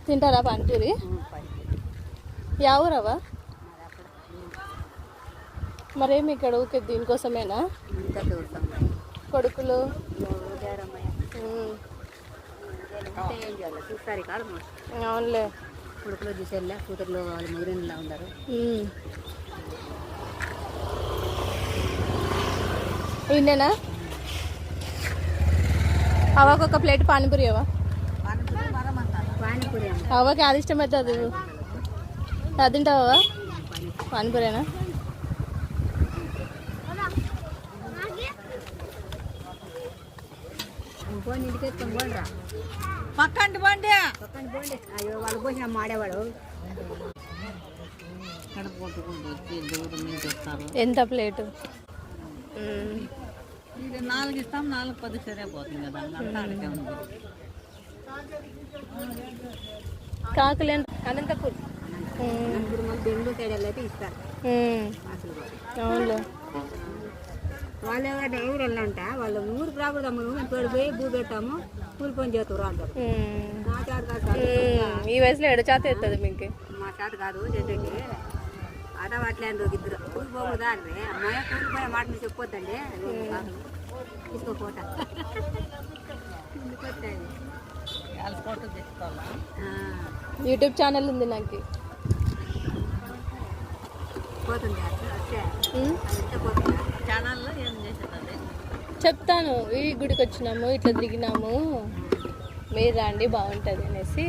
తింటారా పానీపూరి? యా ఊరవా? మరేమి ఇక్కడ ఊకే దీనికోసమేనా? కొడుకులు అవునులే. కొడుకులు చూసేళ్ళా, కూతురులో వాళ్ళు ముగ్గురిలా ఉన్నారు. ఈయనేనా? అవకు ఒక ప్లేట్ పానీపూరి అవా? పానీపూరి అవకి అది ఇష్టమవుతుంది. అది తింటావా? పానీపూరేనా? ఇంటికి ఎత్తుకొని పోండిరా. పక్కంటి బండి పక్కంటి పోండి. అయ్యో వాళ్ళు పోసిన మాడేవాడు. ఎంత ప్లేటు? 4 ఇస్తాం, 4-10 సరిపోతుంది కదా. కాకులు అనంతపూర్ బెంగళూరు సైడ్ అయితే ఇస్తారు. అవునులే. వాళ్ళు ఎవరైనా ఊరు వెళ్ళంట, వాళ్ళు ఊరికి రాకూడదాము, మేము పోయి భూ పెట్టాము, కూలి పని చేస్తారు అంటారు. నా చేత కాదు, ఈ వయసులో ఎడ చేత అవుతుంది మీకు? మా చేత కాదు చెట్టుకి అటవాట్లేదు. ఇద్దరు కూలి పోకూడదా అంటే అమ్మాయి కూలి పోయే మాట మీరు చెప్పొద్దండి. తీసుకోపోతా యూట్యూబ్ ఛానల్ ఉంది నాకు. పోతుంది ఛానల్లో ఏం చేసేదండి చెప్తాను. ఈ గుడికి వచ్చినాము, ఇట్లా దిగినాము, మీరు రండి బాగుంటుంది అనేసి.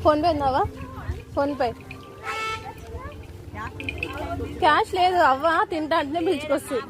ఫోన్పే ఉందావా? ఫోన్పే క్యాష్ లేదు. అవ్వ తింటా అంటే పిలుచుకొస్తుంది.